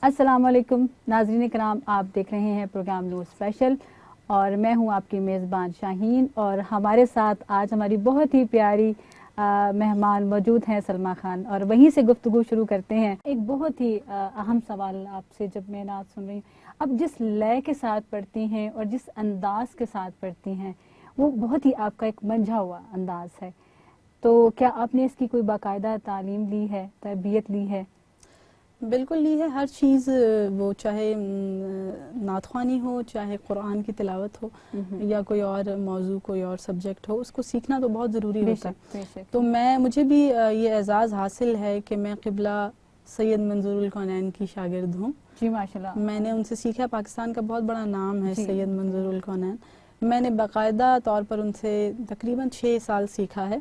السلام علیکم ناظرین کرام، آپ دیکھ رہے ہیں پروگرام نور اسپیشل اور میں ہوں آپ کی میزبان شاہین، اور ہمارے ساتھ آج ہماری بہت ہی پیاری مہمان موجود ہیں سلمیٰ خان، اور وہیں سے گفتگو شروع کرتے ہیں۔ ایک بہت ہی اہم سوال آپ سے جب میں نعت سن رہی ہوں، اب جس لے کے ساتھ پڑھتی ہیں اور جس انداز کے ساتھ پڑھتی ہیں وہ بہت ہی آپ کا ایک منجھا ہوا انداز ہے، تو کیا آپ نے اس کی کوئی باقاعدہ تعلیم لی ہے، تربیت لی ہے؟ بالکل لی ہے، ہر چیز وہ چاہے نعت خوانی ہو، چاہے قرآن کی تلاوت ہو یا کوئی اور موضوع، کوئی اور سبجیکٹ ہو، اس کو سیکھنا تو بہت ضروری ہوتا ہے۔ تو مجھے بھی یہ اعزاز حاصل ہے کہ میں قبلہ سید منظور الکونین کی شاگرد ہوں۔ جی ماشاءاللہ، میں نے ان سے سیکھا، پاکستان کا بہت بڑا نام ہے سید منظور الکونین۔ میں نے باقاعدہ طور پر ان سے تقریباً 6 سال سیکھا ہے،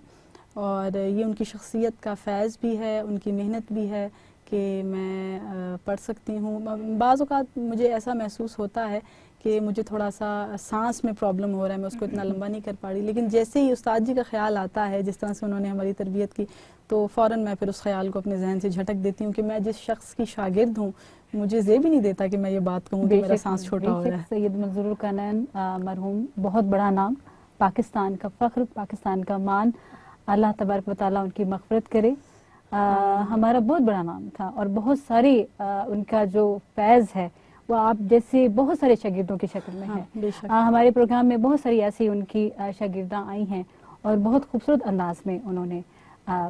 اور یہ ان کی شخصیت کا فیض بھی ہے، ان کی محنت بھی ہے کہ میں پڑھ سکتی ہوں۔ بعض اوقات مجھے ایسا محسوس ہوتا ہے کہ مجھے تھوڑا سا سانس میں پرابلم ہو رہا ہے، میں اس کو اتنا لمبا نہیں کر پا رہی، لیکن جیسے ہی استاد جی کا خیال آتا ہے، جس طرح سے انہوں نے ہماری تربیت کی، تو فوراً میں پھر اس خیال کو اپنے ذہن سے جھٹک دیتی ہوں کہ میں جس شخص کی شاگرد ہوں، مجھے یہ بھی نہیں دیتا کہ میں یہ بات کہوں کہ میرا سانس چھوٹا ہو رہا ہے۔ سید منظور الکونین مرحوم، بہت بڑا نام، پاکستان کا فخر، پاکستان کا مان، اللہ تبارک و تعالیٰ ان کی مغفرت کرے۔ ہمارا بہت بڑا نام تھا، اور بہت ساری ان کا جو فیض ہے وہ آپ جیسے بہت سارے شاگردوں کی شکل میں ہے۔ ہمارے پروگرام میں بہت ساری ایسی ان کی شاگرداں آئی ہیں اور بہت خوبصورت انداز میں انہوں نے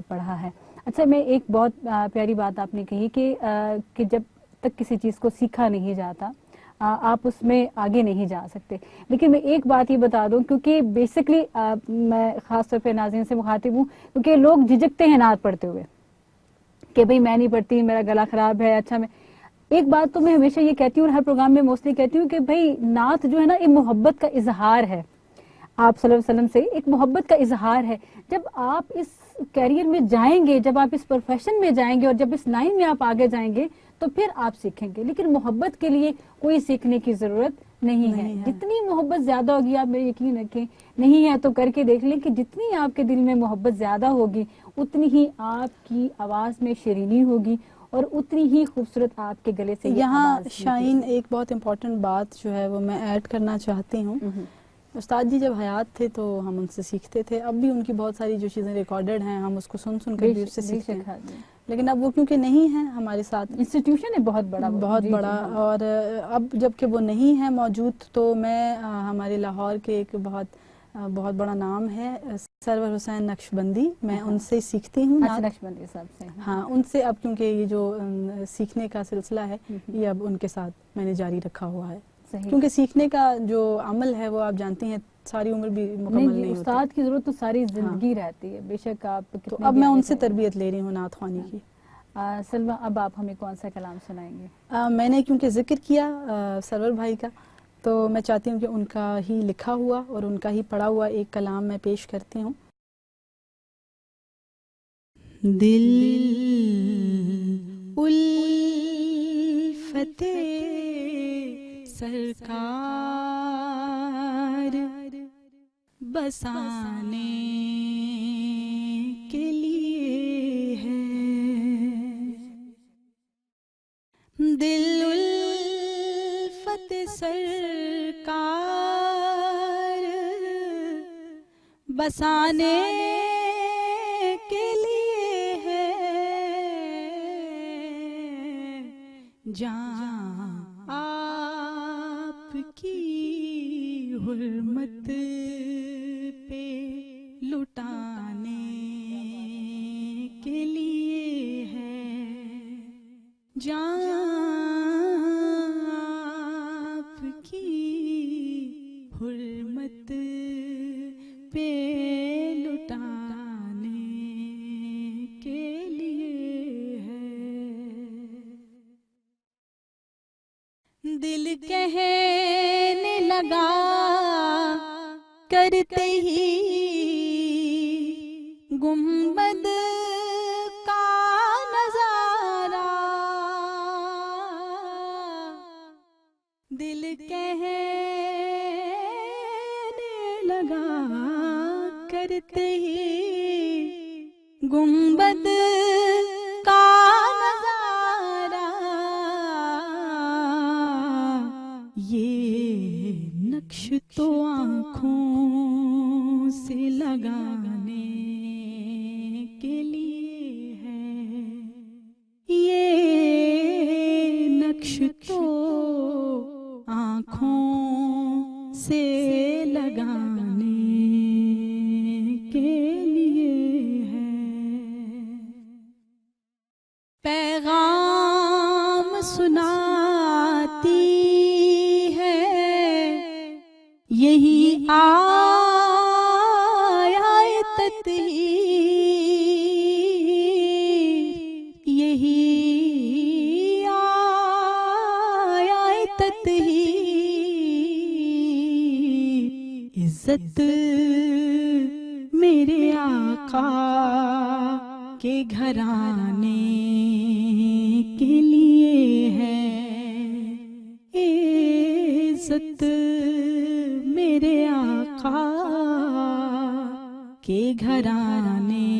پڑھا ہے۔ اچھا، میں ایک بہت پیاری بات آپ نے کہی کہ جب تک کسی چیز کو سیکھا نہیں جاتا آپ اس میں آگے نہیں جا سکتے، لیکن میں ایک بات یہ بتا دوں، کیونکہ بیسکلی میں خاص طور پہ ناظرین سے مخاطب ہوں، کیونکہ لوگ جھجکتے ہیں نعت پڑھتے ہوئے کہ بھئی میں نہیں پڑھتی، میرا گلا خراب ہے۔ اچھا، میں ایک بات تو میں ہمیشہ یہ کہتی ہوں، ہر پروگرام میں موسٹلی کہتی ہوں کہ بھئی نعت جو ہے نا، یہ محبت کا اظہار ہے، آپ صلی اللہ علیہ وسلم سے ایک محبت کا اظہار ہے۔ جب آپ اس کیریئر میں جائیں گے، جب آپ اس پروفیشن میں جائیں گے اور جب اس لائن میں آپ آگے جائیں گے تو پھر آپ سیکھیں گے، لیکن محبت کے لیے کوئی سیکھنے کی ضرورت نہیں ہے۔ جتنی محبت زیادہ ہوگی، آپ میرے یقین رکھیں، نہیں ہے تو کر کے دیکھ لیں کہ جتنی آپ کے دل میں محبت زیادہ ہوگی اتنی ہی آپ کی آواز میں شیرینی ہوگی اور اتنی ہی خوبصورت آپ کے گلے سے یہاں شاہین ایک بہت امپورٹنٹ بات جو ہے وہ میں ایڈ کرنا چاہتی ہوں۔ استاد جی جب حیات تھے تو ہم ان سے سیکھتے تھے، اب بھی ان کی بہت ساری جو چیزیں ریکارڈڈ ہیں ہم اس کو سن کر بھی اس سے سیکھتے ہیں، لیکن اب وہ کیونکہ نہیں ہیں ہمارے ساتھ، انسٹیٹیوشن ہے بہت بڑا، اور اب جب کہ وہ نہیں ہیں موجود، تو میں ہمارے لاہور کے ایک بہت بڑا نام ہے سرور حسین نقشبندی، میں ان سے سیکھتی ہوں نقشبندی صاحب سے، ہاں ان سے، اب کیونکہ یہ جو سیکھنے کا سلسلہ ہے یہ اب ان کے ساتھ میں نے جاری رکھا ہوا ہے، کیونکہ سیکھنے کا جو عمل ہے وہ آپ جانتی ہیں ساری عمر بھی مکمل نہیں ہوتی، استاد کی ضرورت تو ساری زندگی رہتی ہے، بے شک آپ تو اب میں ان سے تربیت لے رہی ہوں نعت خوانی کی۔ سلمیٰ، اب آپ ہمیں کون سا کلام سنائیں گے؟ میں نے کیونکہ ذکر کیا سرور بھائی کا، تو میں چاہتی ہوں کہ ان کا ہی لکھا ہوا اور ان کا ہی پڑھا ہوا ایک کلام میں پیش کرتی ہوں۔ دل الفت سرکار بسانے کے لیے ہے، دل الفت سرکار بسانے کے لیے ہے، جہاں آپ کی حرمت پہ لٹانے کے لیے ہے، جہاں آپ کی حرمت پہ لٹانے کے لیے ہے، دل کہنے لگا کرتے ہی گنبد کا نظارہ، دل کہنے لگا کرتے ہی گنبد کا نظارہ، نقش تو آنکھوں سے لگانے کے لیے ہے، یہ نقش تو آنکھوں سے لگانے کے لیے ہے، پیغام سناتی ہے یہی آیات تطہیر، یہی آیات تطہیر، عزت میرے آقا کے گھرانے کے لیے ہے، عزت میرے آقا کے گھرانے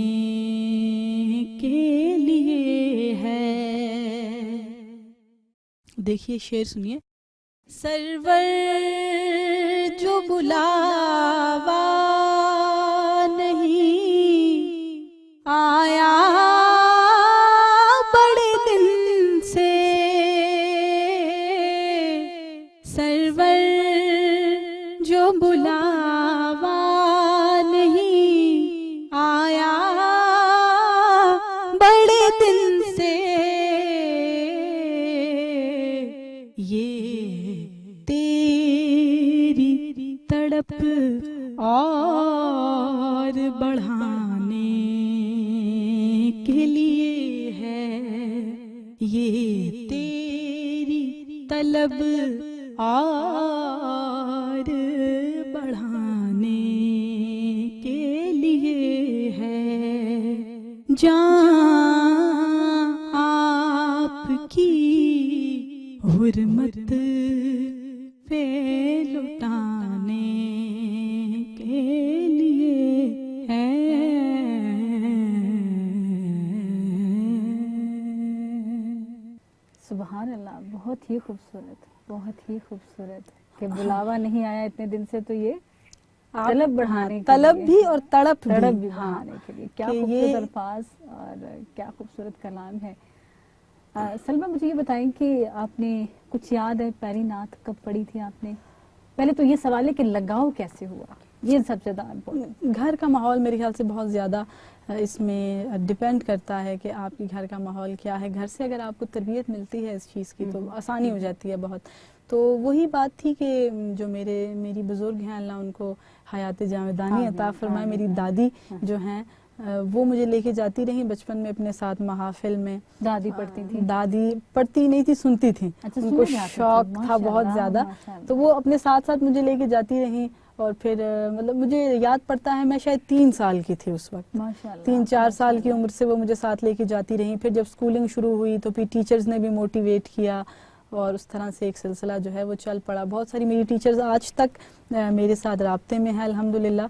کے لیے ہے۔ دیکھیے شعر سنیے، سرور جو بلاوا نہیں آیا بڑے دن سے، سرور جو بلاوا نہیں آیا بڑے دن سے، یہ تیری تڑپ اور بڑھانے کے لیے ہے، یہ تیری طلب اور بڑھانے کے لیے ہے، جان آپ کی حرمت پہ لٹانے کے لیے ہے۔ سبحان اللہ، بہت ہی خوبصورت، بہت ہی خوبصورت کہ بلاوا نہیں آیا اتنے دن سے، تو یہ طلب بڑھانے کے طلب لیے، بھی اور تڑپ بھی ہاں بڑھانے کے لیے، کیا کہ خوبصورت یہ الفاظ اور کیا خوبصورت کلام ہے۔ سلمیٰ مجھے یہ بتائیں کہ آپ نے کچھ یاد ہے پہلی نعت کب پڑھی تھی آپ نے؟ پہلے تو یہ سوال ہے کہ لگاؤ کیسے ہوا، یہ سب سے زیادہ امپورٹنٹ۔ گھر کا ماحول میرے خیال سے بہت زیادہ اس میں ڈیپینڈ کرتا ہے کہ آپ کے گھر کا ماحول کیا ہے، گھر سے اگر آپ کو تربیت ملتی ہے اس چیز کی تو آسانی ہو جاتی ہے بہت۔ تو وہی بات تھی کہ جو میری بزرگ ہیں، اللہ ان کو حیات جاودانی عطا فرمائے، میری دادی جو ہیں وہ مجھے لے کے جاتی رہی بچپن میں اپنے ساتھ محافل میں۔ دادی پڑھتی تھی؟ دادی پڑھتی نہیں تھی، سنتی تھی، ان کو شوق تھا بہت زیادہ، تو وہ اپنے ساتھ ساتھ مجھے لے کے جاتی رہی، اور پھر مطلب مجھے یاد پڑتا ہے میں شاید 3 سال کی تھی اس وقت، 3-4 سال کی عمر سے وہ مجھے ساتھ لے کے جاتی رہی۔ پھر جب سکولنگ شروع ہوئی تو پھر ٹیچرز نے بھی موٹیویٹ کیا، اور اس طرح سے ایک سلسلہ جو ہے وہ چل پڑا۔ بہت ساری میری ٹیچرز آج تک میرے ساتھ رابطے میں ہیں الحمدللہ،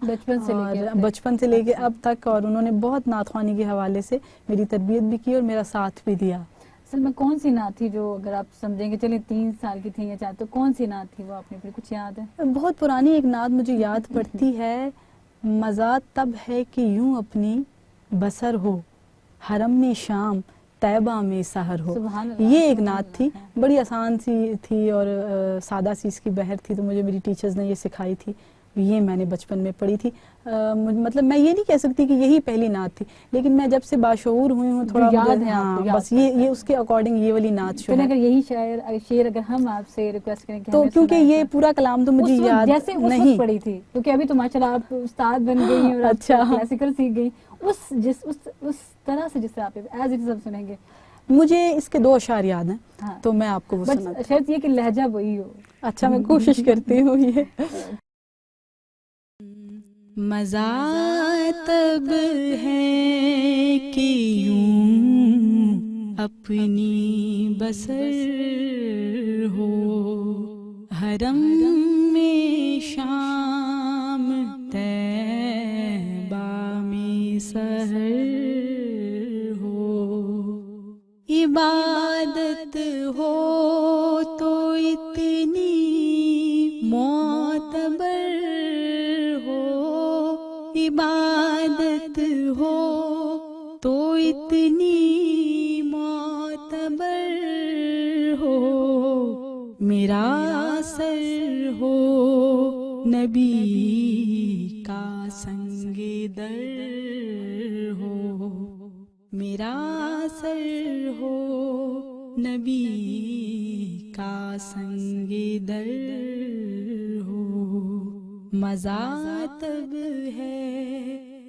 بچپن سے لے کے اب تک، اور انہوں نے بہت نعت خوانی کے حوالے سے میری تربیت بھی کی اور میرا ساتھ بھی دیا۔ اصل میں کون سی نعت تھی جو اگر آپ سمجھیں گے چلیں 3 سال کی تھی یا 4، تو کون سی نعت تھی وہ، آپ نے پھر کچھ یاد ہے؟ بہت پرانی ایک نعت مجھے یاد پڑتی ہے، مزہ تب ہے کہ یوں اپنی بسر ہو، حرم میں شام طیبہ میں سحر ہو۔ یہ ایک نعت تھی، بڑی آسان سی تھی اور سادہ سی اس کی بحر تھی، تو مجھے میری ٹیچرز نے یہ سکھائی تھی، یہ میں نے بچپن میں پڑھی تھی۔ مطلب میں یہ نہیں کہہ سکتی کہ یہی پہلی نعت تھی، لیکن میں جب سے باشعور ہوئی ہوں تھوڑا یاد ہے، ہاں بس یہ اس کے اکارڈنگ یہ والی نعت جو ہے۔ اگر یہی شعر اگر ہم آپ سے ریکویسٹ کریں کہ تو کیونکہ یہ پورا کلام تو مجھے یاد جیسے اس وقت پڑھی تھی، کیونکہ ابھی تو ماشاءاللہ آپ استاد بن گئی ہیں اور اچھا کلاسیکل سیکھ گئی، اس طرح سے جس طرح آپ ایز اٹ از سنیں گے۔ مجھے اس کے 2 اشعار یاد ہیں، تو میں آپ کو وہ سناتی ہوں۔ شرط یہ کہ لہجہ وہی ہو۔ اچھا میں کوشش کرتی ہوں۔ یہ مزہ تب ہے کہ یوں اپنی بسر ہو، حرم میں شام طیبہ میں سحر ہو، عبادت ہو تو اتنی معتبر عبادت ہو تو اتنی معتبر ہو، میرا سر ہو نبی کا سنگ در ہو، میرا سر ہو نبی کا سنگ در ہو، مزہ تب ہے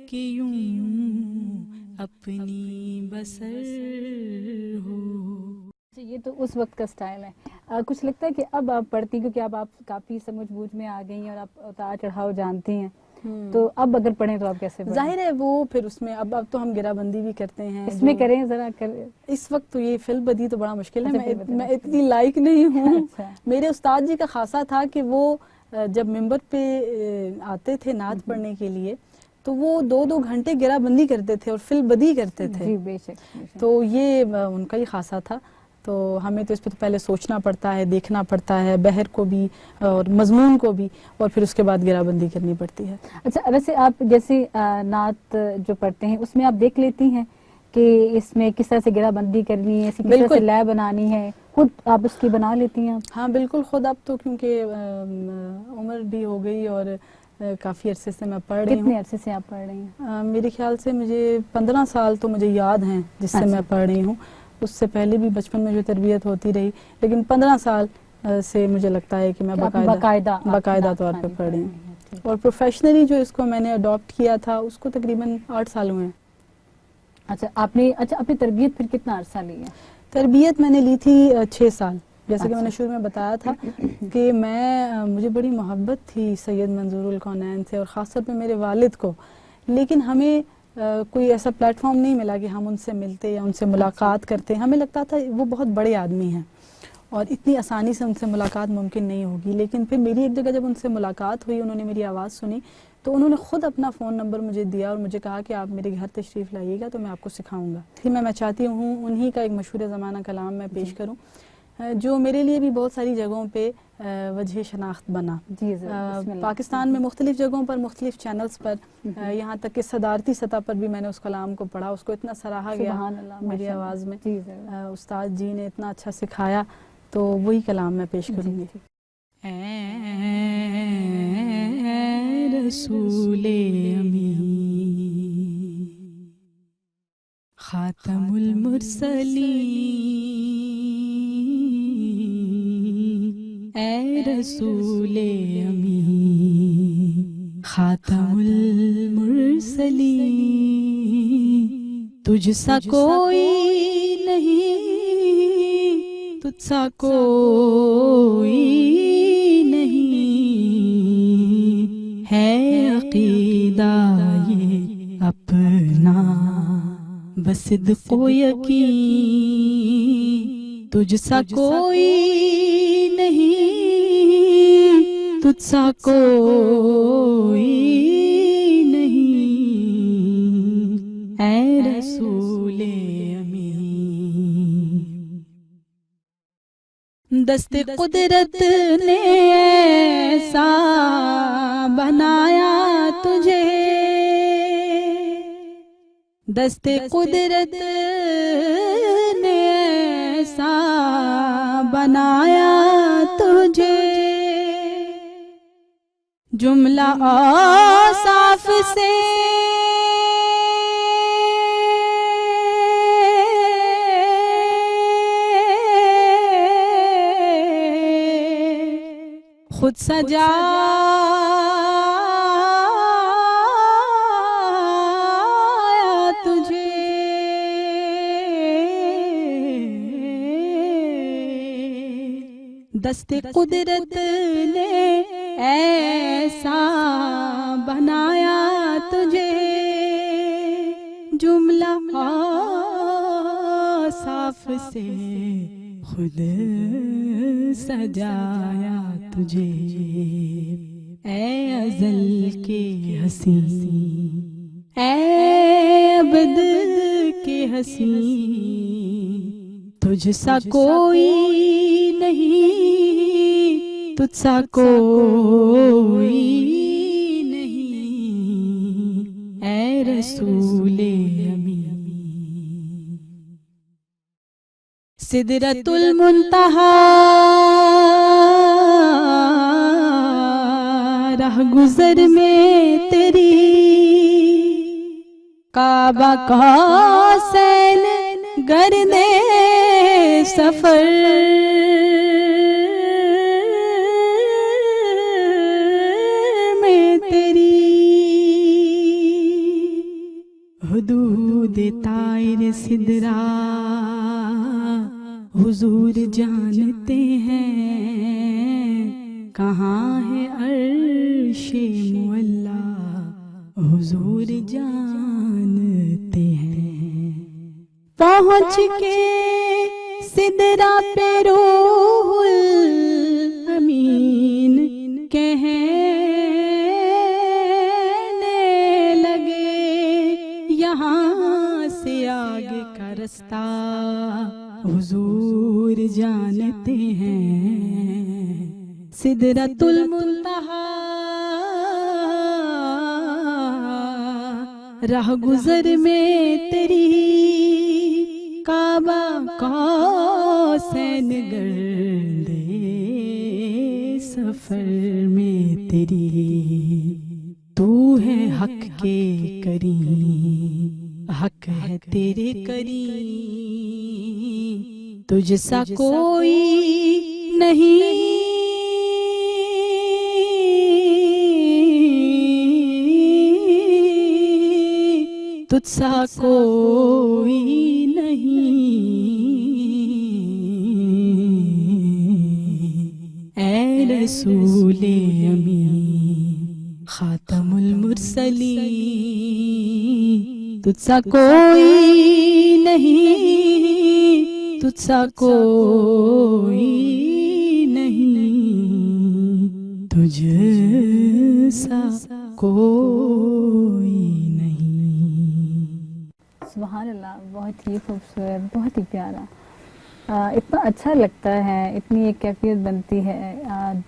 کہ یوں اپنی بسر ہو۔ یہ تو اس وقت کا سٹائل ہے۔ کچھ لگتا ہے کہ اب آپ پڑھتی، کیونکہ اب آپ کافی سمجھ بوجھ میں آ گئی ہیں اور آپ اتار چڑھاؤ جانتی ہیں، تو اب اگر پڑھیں تو آپ کیسے پڑھیں؟ ظاہر ہے وہ پھر اس میں اب تو ہم گرہ بندی بھی کرتے ہیں، اس میں کریں ذرا اس وقت تو یہ فل بدی تو بڑا مشکل ہے، میں اتنی لائق نہیں ہوں۔ میرے استاد جی کا خاصہ تھا کہ وہ جب ممبر پہ آتے تھے نعت پڑھنے کے لیے تو وہ 2 گھنٹے گرہ بندی کرتے تھے اور فل بدی کرتے تھے۔ جی بے شک۔ تو یہ ان کا ہی خاصہ تھا، تو ہمیں تو اس پہ تو پہلے سوچنا پڑتا ہے، دیکھنا پڑتا ہے، بحر کو بھی اور مضمون کو بھی، اور پھر اس کے بعد گرہ بندی کرنی پڑتی ہے۔ اچھا، ویسے آپ جیسے نعت جو پڑھتے ہیں اس میں آپ دیکھ لیتی ہیں کہ اس میں کس طرح سے گرہ بندی کرنی ہے، کس طرح سے لے بنانی ہے، خود آپ اس کی بنا لیتی ہیں؟ ہاں بالکل، خود اب تو کیونکہ عمر بھی ہو گئی اور کافی عرصے سے میں پڑھ رہی ہوں۔ کتنے عرصے سے آپ پڑھ رہی ہیں؟ میرے خیال سے مجھے 15 سال تو مجھے یاد ہیں جس سے میں پڑھ رہی ہوں، اس سے پہلے بھی بچپن میں جو تربیت ہوتی رہی، لیکن 15 سال سے مجھے لگتا ہے کہ میں باقاعدہ طور پہ پڑھ رہی ہوں، اور پروفیشنلی جو اس کو میں نے اڈاپٹ کیا تھا اس کو تقریباً 8 سال ہوئے ہیں۔ اچھا، آپ نے اپنی تربیت پھر کتنا عرصہ لی ہے؟ تربیت میں نے لی تھی 6 سال، جیسے کہ میں نے شروع میں بتایا تھا کہ مجھے بڑی محبت تھی سید منظور الکونین سے، اور خاص طور پہ میرے والد کو، لیکن ہمیں کوئی ایسا پلیٹ فارم نہیں ملا کہ ہم ان سے ملتے یا ان سے ملاقات کرتے۔ ہمیں لگتا تھا وہ بہت بڑے آدمی ہیں اور اتنی آسانی سے ان سے ملاقات ممکن نہیں ہوگی، لیکن پھر میری ایک جگہ جب ان سے ملاقات ہوئی، انہوں نے میری آواز سنی تو انہوں نے خود اپنا فون نمبر مجھے دیا اور مجھے کہا کہ آپ میرے گھر تشریف لائیے گا تو میں آپ کو سکھاؤں گا۔ پھر میں چاہتی ہوں انہی کا ایک مشہور زمانہ کلام میں پیش کروں جو میرے لیے بھی بہت ساری جگہوں پہ وجہ شناخت بنا۔ پاکستان میں مختلف جگہوں پر، مختلف چینلز پر، یہاں تک کہ صدارتی سطح پر بھی میں نے اس کلام کو پڑھا، اس کو اتنا سراہا گیا میری آواز میں، استاد جی نے اتنا اچھا سکھایا، تو وہی کلام میں پیش کروں گی۔ اے رسول امین خاتم المرسلین، اے رسول امین خاتم المرسلین، تجھ سا کوئی نہیں، تجھ سا کوئی نہیں، ہے عقیدہ یہ اپنا بصدق و یقین، تجھ سا کوئی نہیں، تجھ سا کوئی نہیں، اے رسول امین۔ دست قدرت نے ایسا بنایا تجھے، دست قدرت نے ایسا بنایا تجھے، جملہ اوصاف سے خود سجایا تجھے، دست قدرت نے ایسا بنایا تجھے، جملہ اوصاف سے خود سجایا تجھے، اے ازل کے حسین، اے ابد کے حسین، تجھ سا کوئی نہیں، تجھ سا کوئی نہیں، رسول امین سدرۃ المنتہا رہ گزر میں تیری کعبہ قوسین گردے سفر میں تیری حدود طائر سدرا حضور جانتے ہیں کہاں ہے عرش معلا حضور جانتے ہیں پہنچ کے سدرا پہ روح الامین کہنے لگے یہاں سے آگے کا رستہ حضور جانتے ہیں سدرۃ المنتہا راہ گزر میں تیری کعبہ قوسین گردے سفر میں تیری تو ہے حق کے کریم حق ہے تیرے کریم تجھ سا کوئی نہیں تجھ سا کوئی نہیں اے رسول امین خاتم المرسلین تجھ سا کوئی نہیں تجھ سا کوئی نہیں تجھ سا کوئی سبحان اللہ بہت ہی خوبصورت بہت ہی پیارا اتنا اچھا لگتا ہے اتنی ایک کیفیت بنتی ہے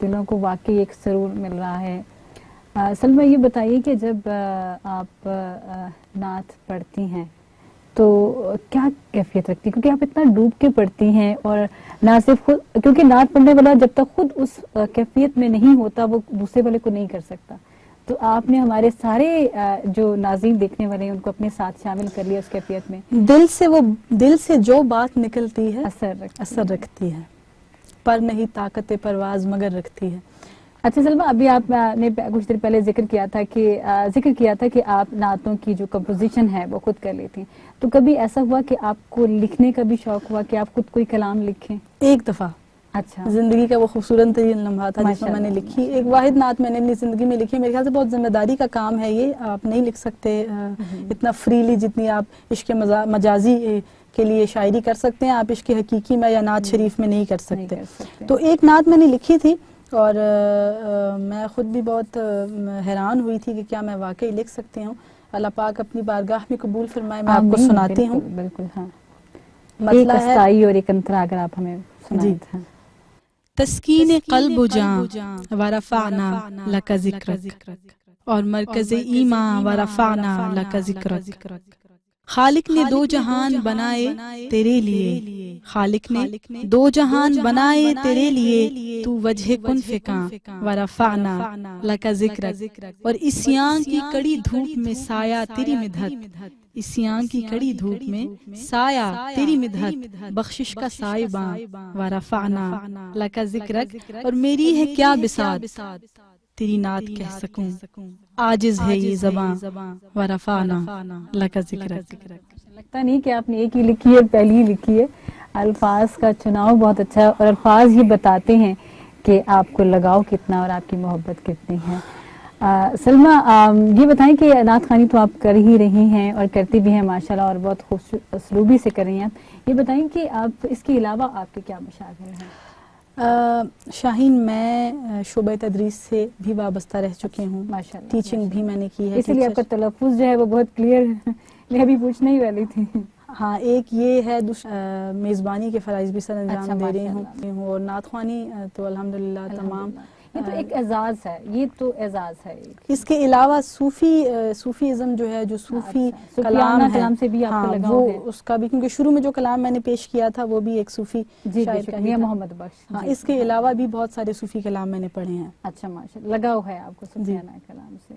دلوں کو واقعی ایک سرور مل رہا ہے سلمیٰ یہ بتائیے کہ جب آپ نعت پڑھتی ہیں تو کیا کیفیت رکھتی ہیں کیونکہ آپ اتنا ڈوب کے پڑھتی ہیں اور نہ صرف خود کیونکہ نعت پڑھنے والا جب تک خود اس کیفیت میں نہیں ہوتا وہ دوسرے والے کو نہیں کر سکتا تو آپ نے ہمارے سارے جو ناظرین دیکھنے والے ہیں ان کو اپنے ساتھ شامل کر لیا اس کیفیت میں دل سے جو بات نکلتی ہے اثر رکھتی ہے پر نہیں طاقت پرواز مگر رکھتی ہے اچھا سلمیٰ ابھی آپ نے کچھ دیر پہلے ذکر کیا تھا کہ آپ نعتوں کی جو کمپوزیشن ہے وہ خود کر لیتی ہیں تو کبھی ایسا ہوا کہ آپ کو لکھنے کا بھی شوق ہوا کہ آپ خود کوئی کلام لکھیں ایک دفعہ اچھا زندگی کا وہ خوبصورت ترین لمحہ تھا جس میں میں نے لکھی ایک واحد نعت میں نے اپنی زندگی میں لکھی میرے خیال سے بہت ذمہ داری کا کام ہے یہ آپ نہیں لکھ سکتے اتنا فریلی جتنی آپ عشق مجازی کے لیے شاعری کر سکتے ہیں آپ عشق حقیقی میں یا نعت شریف میں نہیں کر سکتے تو ایک نعت میں نے لکھی تھی اور میں خود بھی بہت حیران ہوئی تھی کہ کیا میں واقعی لکھ سکتی ہوں اللہ پاک اپنی بارگاہ میں قبول فرمائے میں آپ کو سناتی ہوں بالکل ہاں مسئلہ ہے اور ایک انترا اگر آپ ہمیں سنائیں تسکین قلب و جان ورفعنا لک ذکرک اور مرکز ایمان ورفعنا لک ذکرک خالق نے دو جہان بنائے تیرے لیے خالق نے دو جہان بنائے تیرے لیے تو وجہ کن فکاں ورفعنا لک ذکرک اور اسیاں کی کڑی دھوپ میں سایہ تیری مدحت اسیاں کی کڑی دھوپ میں سایہ تیری مدحت بخشش کا سائباں ورفعنا لک ذکرک اور میری ہے کیا بساط تیری نعت کہہ سکوں عاجز ہے یہ زباں ورفعنا لک ذکرک لگتا نہیں کہ آپ نے ایک ہی لکھی ہے پہلی ہی لکھی ہے الفاظ کا چناؤ بہت اچھا ہے اور الفاظ یہ بتاتے ہیں کہ آپ کو لگاؤ کتنا اور آپ کی محبت کتنی ہے سلمیٰ یہ بتائیں کہ نعت خوانی تو آپ کر ہی رہی ہیں اور کرتی بھی ہیں ماشاءاللہ اور بہت خوبصورت اسلوبی سے کر رہی ہیں یہ بتائیں کہ آپ اس کے علاوہ آپ کے کیا مشاغل ہیں شاہین میں شعبہ تدریس سے بھی وابستہ رہ چکی ہوں ماشاءاللہ ٹیچنگ بھی میں نے کی ہے اس لیے آپ کا تلفظ جو ہے وہ بہت کلیئر میں ابھی پوچھنے ہی والی تھی ہاں ایک یہ ہے میزبانی کے فرائض بھی سر انجام دے رہی ہوں اور نعت خوانی تو الحمدللہ تمام یہ تو ایک اعزاز ہے، یہ تو اعزاز ہے. اس کے علاوہ صوفیزم جو ہے، جو صوفی کلام ہے، کلام سے بھی آپ کو لگاؤ ہے. اس کا بھی، کیونکہ شروع میں جو کلام میں نے پیش کیا تھا وہ بھی ایک صوفی جی شاعر کا ہی میاں تھا. محمد بخش. ہاں، اس کے علاوہ بھی بہت سارے صوفی کلام میں نے پڑھے ہیں. اچھا ماشاء اللہ، لگاؤ ہے آپ کو صوفیانہ کلام سے.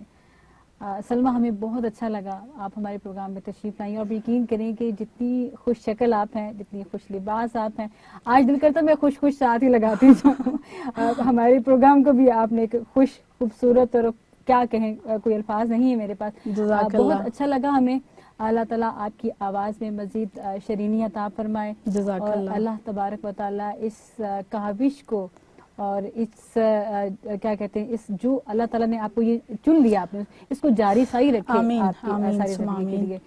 سلمہ ہمیں بہت اچھا لگا آپ ہمارے پروگرام میں تشریف لائیں، اور یقین کریں کہ جتنی خوش شکل آپ ہیں، جتنی خوش لباس آپ ہیں، آج دل کرتا میں خوش ساتھ ہی لگاتی جاؤں. ہمارے پروگرام کو بھی آپ نے ایک خوش، خوبصورت، اور کیا کہیں کوئی الفاظ نہیں ہے میرے پاس. جزاک بہت اللہ. اچھا لگا ہمیں. اللہ تعالیٰ آپ کی آواز میں مزید شرینی عطا فرمائے، جزاک اور اللہ. اللہ تبارک و تعالیٰ اس کاوش کو، اور اس کیا کہتے ہیں، اس جو اللہ تعالیٰ نے آپ کو یہ چن لیا، آپ نے اس کو جاری ساری رکھے آمین، آپ کی آمین، ساری ثم زندگی کے آمین. لیے.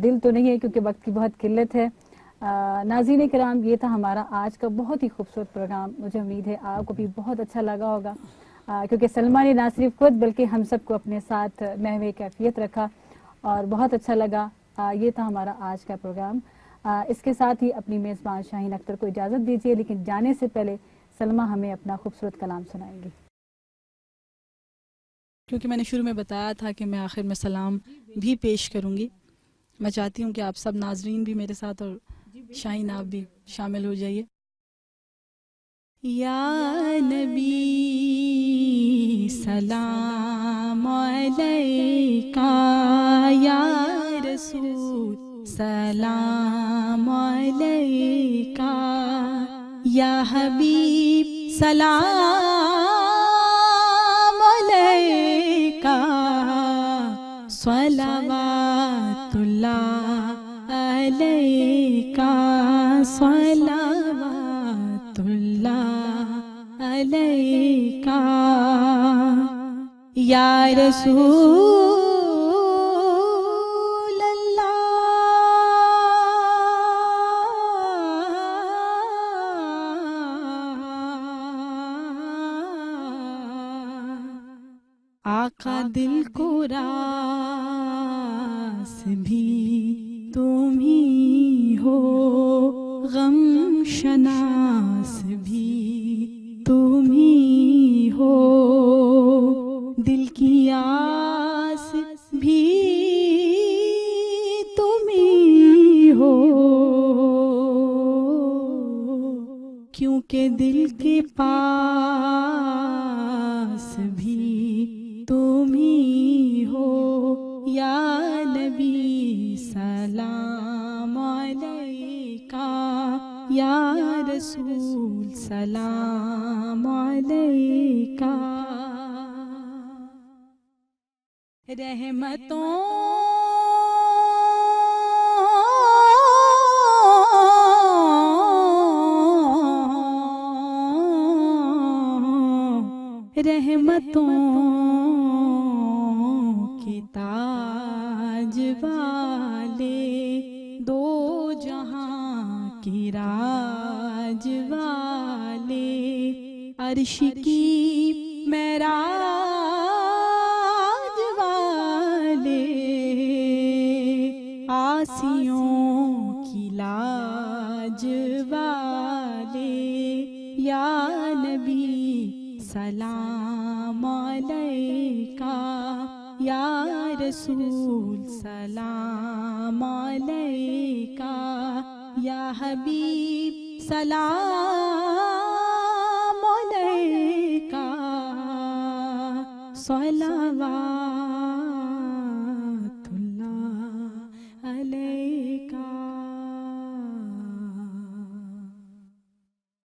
دل تو نہیں ہے کیونکہ وقت کی بہت قلت ہے. ناظرین کرام، یہ تھا ہمارا آج کا بہت ہی خوبصورت پروگرام. مجھے امید ہے آپ کو بھی بہت اچھا لگا ہوگا، کیونکہ سلمہ نے نہ صرف خود بلکہ ہم سب کو اپنے ساتھ محو کیفیت رکھا، اور بہت اچھا لگا. یہ تھا ہمارا آج کا پروگرام. اس کے ساتھ ہی اپنی میزبان شاہین اختر کو اجازت دیجیے، لیکن جانے سے پہلے سلمہ ہمیں اپنا خوبصورت کلام سنائیں گی. کیونکہ میں نے شروع میں بتایا تھا کہ میں آخر میں سلام بھی پیش کروں گی، میں چاہتی ہوں کہ آپ سب ناظرین بھی میرے ساتھ، اور شاہین آپ بھی شامل ہو جائیے. یا نبی سلام علیکہ، یا رسول سلام علیکہ، یا حبیب سلام علیکہ، صلوات اللہ علیکہ، صلوات اللہ علیکہ، یا رسول اللہ. آقا دل کو راس بھی تم ہی ہو، غم شناس بھی تم ہی ہو، دل کی آس بھی تم ہی ہو، کیونکہ دل کے پاس بھی تم ہی ہو. یا نبی سلام علیکہ، یا رسول سلام علیکہ، رحمتوں کے تاج والے، دو جہاں کی راج والے، عرش کی معراج والے، آسیوں کی لاج والے، یا نبی سلام علیکہ، یا رسول سلام علیکہ، یا حبیب سلام علیکہ، صلوات